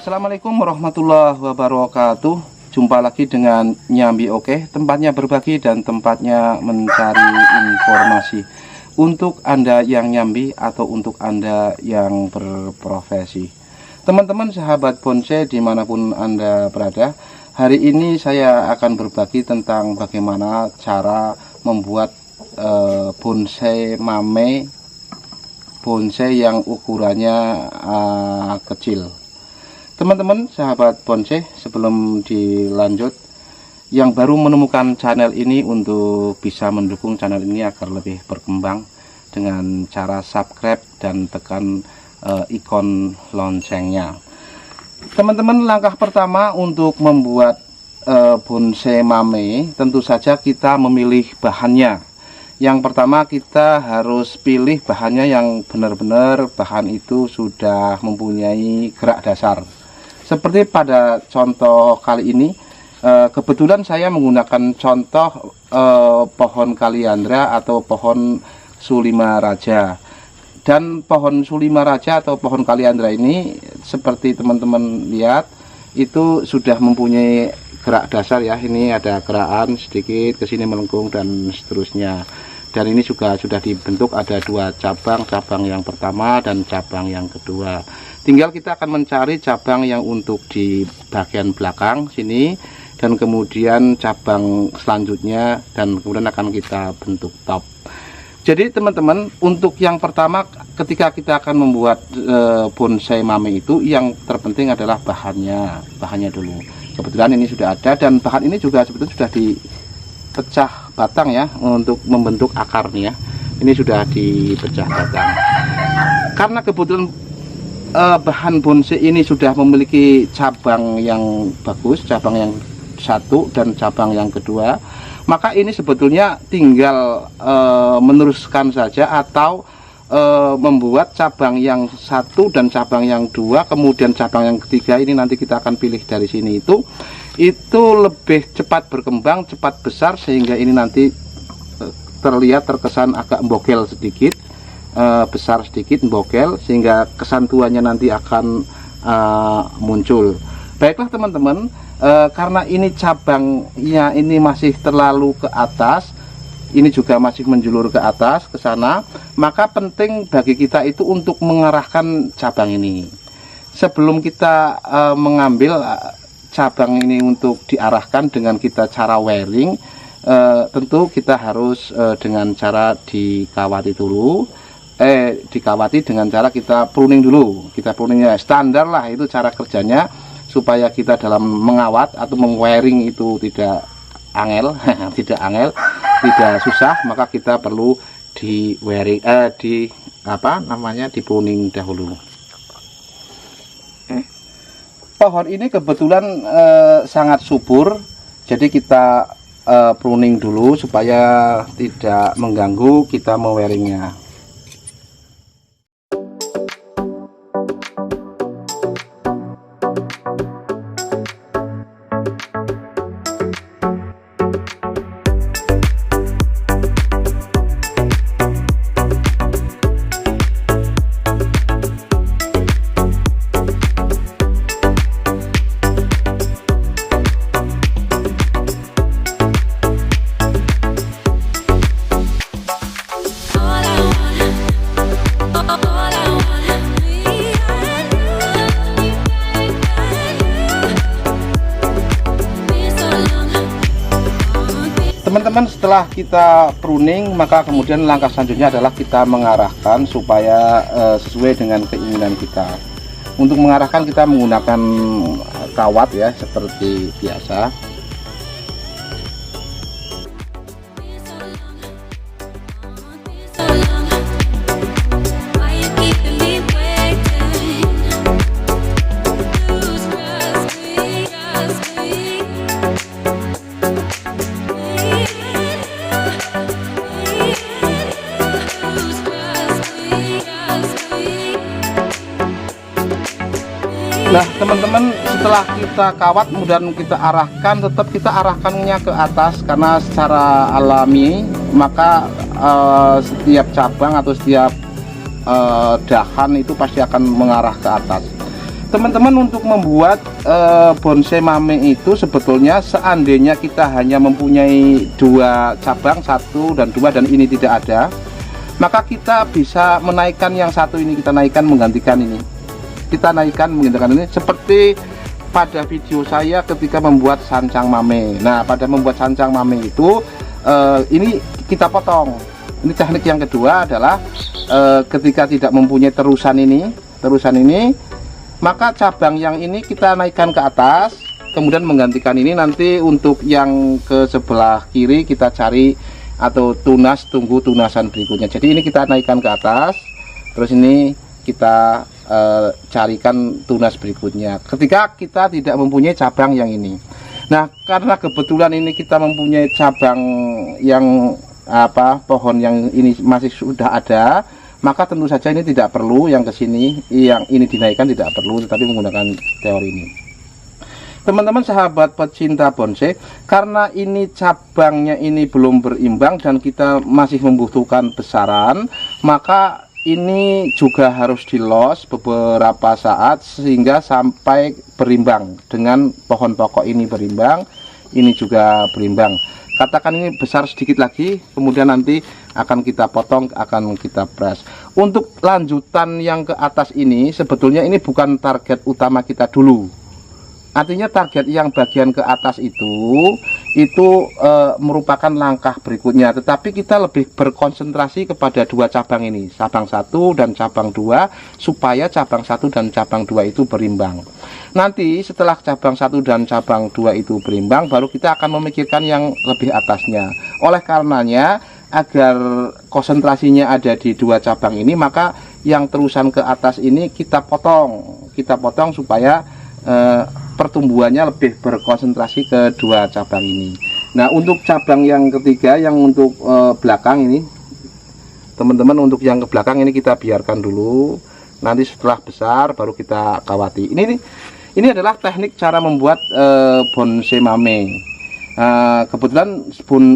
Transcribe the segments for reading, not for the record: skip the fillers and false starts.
Assalamualaikum warahmatullahi wabarakatuh. Jumpa lagi dengan Nyambi Oke, tempatnya berbagi dan tempatnya mencari informasi untuk Anda yang nyambi atau untuk Anda yang berprofesi. Teman-teman sahabat bonsai dimanapun Anda berada, hari ini saya akan berbagi tentang bagaimana cara membuat bonsai mame, bonsai yang ukurannya kecil. Teman-teman sahabat bonsai, sebelum dilanjut, yang baru menemukan channel ini untuk bisa mendukung channel ini agar lebih berkembang dengan cara subscribe dan tekan ikon loncengnya. Teman-teman, langkah pertama untuk membuat bonsai mame, tentu saja kita memilih bahannya. Yang pertama, kita harus pilih bahannya yang benar-benar bahan itu sudah mempunyai gerak dasar. Seperti pada contoh kali ini, kebetulan saya menggunakan contoh pohon kaliandra atau pohon sulima raja. Dan pohon sulima raja atau pohon kaliandra ini, seperti teman-teman lihat, itu sudah mempunyai gerak dasar ya. Ini ada gerakan sedikit ke sini melengkung dan seterusnya. Dan ini juga sudah dibentuk, ada dua cabang, cabang yang pertama dan cabang yang kedua. Tinggal kita akan mencari cabang yang untuk di bagian belakang sini, dan kemudian cabang selanjutnya, dan kemudian akan kita bentuk top. Jadi teman-teman, untuk yang pertama ketika kita akan membuat bonsai mame itu, yang terpenting adalah bahannya dulu. Kebetulan ini sudah ada, dan bahan ini juga sebetulnya sudah dipecah batang ya, untuk membentuk akar nih ya. Ini sudah dipecah batang. Karena kebetulan bahan bonsai ini sudah memiliki cabang yang bagus, cabang yang satu dan cabang yang kedua, maka ini sebetulnya tinggal meneruskan saja atau membuat cabang yang satu dan cabang yang dua, kemudian cabang yang ketiga ini nanti kita akan pilih dari sini, itu lebih cepat berkembang, cepat besar, sehingga ini nanti terlihat terkesan agak mbogel sedikit, besar sedikit, mbogel, sehingga kesantuannya nanti akan muncul. Baiklah teman-teman, karena ini cabangnya ini masih terlalu ke atas, ini juga masih menjulur ke atas ke sana, maka penting bagi kita itu untuk mengarahkan cabang ini. Sebelum kita mengambil cabang ini untuk diarahkan dengan kita cara wearing, tentu kita harus dengan cara dikawati dulu, dikawati dengan cara kita pruning dulu. Kita pruningnya standar lah, itu cara kerjanya, supaya kita dalam mengawat atau mengwearing itu tidak angel, tidak susah, maka kita perlu di wearing, di pruning dahulu. Pohon ini kebetulan sangat subur, jadi kita pruning dulu supaya tidak mengganggu kita mewearingnya. Teman-teman, setelah kita pruning, maka kemudian langkah selanjutnya adalah kita mengarahkan supaya sesuai dengan keinginan kita. Untuk mengarahkan kita menggunakan kawat ya, seperti biasa. Nah teman-teman, setelah kita kawat kemudian kita arahkan, tetap kita arahkannya ke atas, karena secara alami maka setiap cabang atau setiap dahan itu pasti akan mengarah ke atas. Teman-teman, untuk membuat bonsai mame itu sebetulnya seandainya kita hanya mempunyai dua cabang, 1 dan 2, dan ini tidak ada, maka kita bisa menaikkan yang satu ini, kita naikkan menggantikan ini, kita naikkan menggantikan ini, seperti pada video saya ketika membuat sancang mame. Nah, pada membuat sancang mame itu ini kita potong. Ini teknik yang kedua adalah ketika tidak mempunyai terusan ini, maka cabang yang ini kita naikkan ke atas, kemudian menggantikan ini. Nanti untuk yang ke sebelah kiri kita cari atau tunas, tunggu tunasan berikutnya. Jadi ini kita naikkan ke atas, terus ini kita carikan tunas berikutnya ketika kita tidak mempunyai cabang yang ini. Nah, karena kebetulan ini kita mempunyai cabang yang pohon yang ini masih sudah ada, maka tentu saja ini tidak perlu yang ke sini, yang ini dinaikkan tidak perlu, tetapi menggunakan teori ini. Teman-teman sahabat pecinta bonsai, karena ini cabangnya ini belum berimbang dan kita masih membutuhkan besaran, maka ini juga harus dilos beberapa saat sehingga sampai berimbang dengan pohon pokok ini berimbang, ini juga berimbang. Katakan ini besar sedikit lagi, kemudian nanti akan kita potong, akan kita press. Untuk lanjutan yang ke atas ini sebetulnya ini bukan target utama kita dulu. Artinya target yang bagian ke atas itu merupakan langkah berikutnya, tetapi kita lebih berkonsentrasi kepada dua cabang ini, cabang 1 dan cabang 2, supaya cabang 1 dan cabang 2 itu berimbang. Nanti setelah cabang 1 dan cabang 2 itu berimbang, baru kita akan memikirkan yang lebih atasnya. Oleh karenanya, agar konsentrasinya ada di dua cabang ini, maka yang terusan ke atas ini kita potong supaya pertumbuhannya lebih berkonsentrasi ke dua cabang ini. Nah, untuk cabang yang ketiga, yang untuk belakang ini, teman-teman, untuk yang ke belakang ini kita biarkan dulu. Nanti setelah besar baru kita kawati. Ini adalah teknik cara membuat bonsai mame. Kebetulan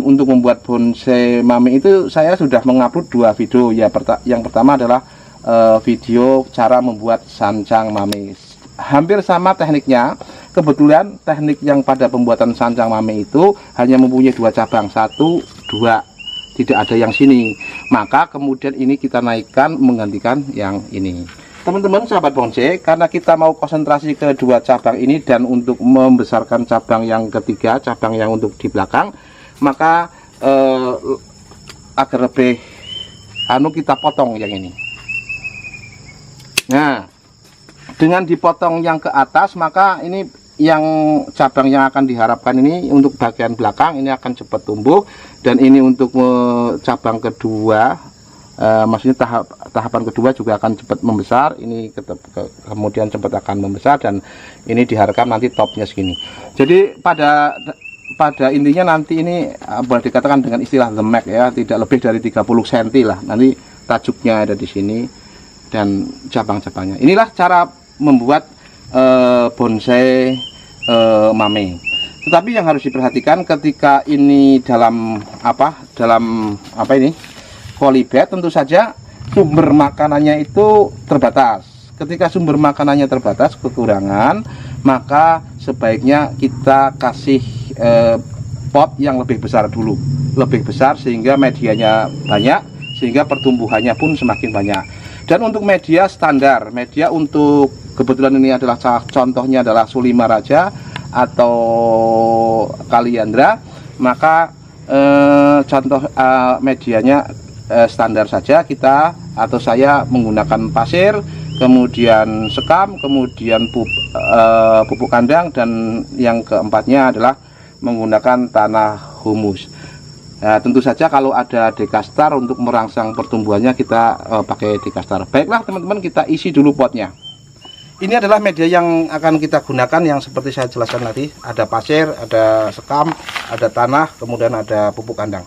untuk membuat bonsai mame itu saya sudah mengupload 2 video ya. Yang pertama adalah video cara membuat sancang mame. Hampir sama tekniknya. Kebetulan teknik yang pada pembuatan sancang mame itu hanya mempunyai 2 cabang, 1, 2, tidak ada yang sini. Maka kemudian ini kita naikkan menggantikan yang ini. Teman-teman sahabat bonsai, karena kita mau konsentrasi ke 2 cabang ini dan untuk membesarkan cabang yang ketiga, cabang yang untuk di belakang, maka agar lebih kita potong yang ini. Nah, dengan dipotong yang ke atas, maka ini yang cabang yang akan diharapkan ini untuk bagian belakang ini akan cepat tumbuh, dan ini untuk cabang kedua, maksudnya tahapan kedua juga akan cepat membesar. Ini kemudian cepat akan membesar, dan ini diharapkan nanti topnya segini. Jadi pada intinya nanti ini boleh dikatakan dengan istilah the max ya, tidak lebih dari 30 cm lah. Nanti tajuknya ada di sini dan cabang-cabangnya. Inilah cara membuat bonsai mame. Tetapi yang harus diperhatikan ketika ini dalam ini polybag, tentu saja sumber makanannya itu terbatas. Ketika sumber makanannya terbatas, kekurangan, maka sebaiknya kita kasih pot yang lebih besar dulu, lebih besar sehingga medianya banyak, sehingga pertumbuhannya pun semakin banyak. Dan untuk media standar, media untuk kebetulan ini adalah contohnya adalah Sulima Raja atau Kaliandra, maka contoh medianya standar saja kita atau saya menggunakan pasir, kemudian sekam, kemudian pupuk kandang, dan yang keempatnya adalah menggunakan tanah humus. Nah, tentu saja kalau ada dekastar untuk merangsang pertumbuhannya kita pakai dekastar. Baiklah teman-teman, kita isi dulu potnya. Ini adalah media yang akan kita gunakan, yang seperti saya jelaskan tadi, ada pasir, ada sekam, ada tanah, kemudian ada pupuk kandang.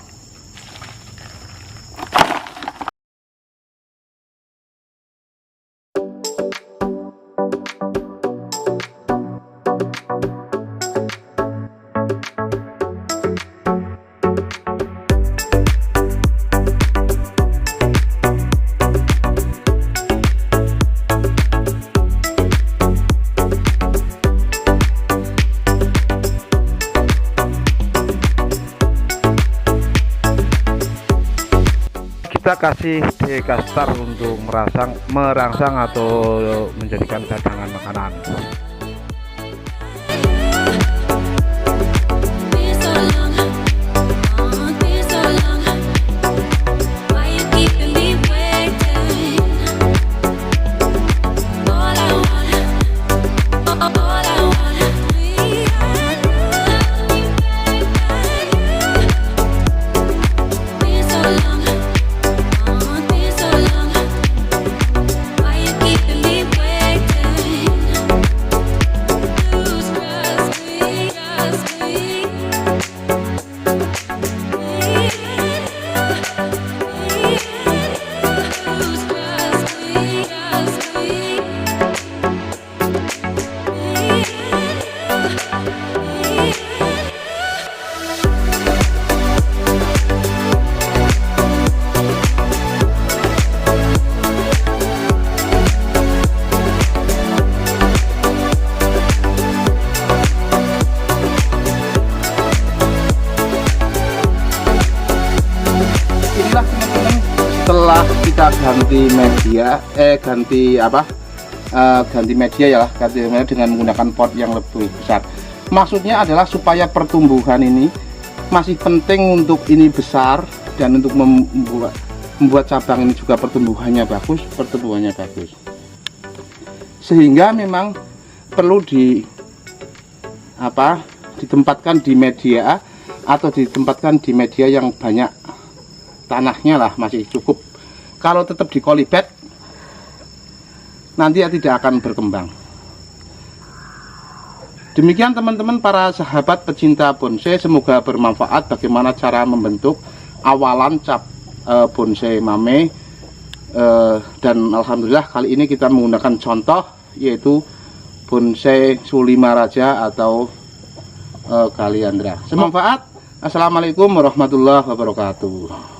lokasi dekastar untuk merangsang atau menjadikan cadangan makanan. Setelah kita ganti media ganti media ya, dengan menggunakan pot yang lebih besar. Maksudnya adalah supaya pertumbuhan ini masih penting untuk ini besar dan untuk membuat cabang ini juga pertumbuhannya bagus. Sehingga memang perlu ditempatkan di media atau ditempatkan di media yang banyak tanahnya lah, masih cukup. Kalau tetap di kolibet nanti tidak akan berkembang. Demikian teman-teman para sahabat pecinta bonsai, semoga bermanfaat bagaimana cara membentuk awalan bonsai mame, dan alhamdulillah kali ini kita menggunakan contoh yaitu bonsai Sulimaraja atau Kaliandra. Semoga bermanfaat. Assalamualaikum warahmatullahi wabarakatuh.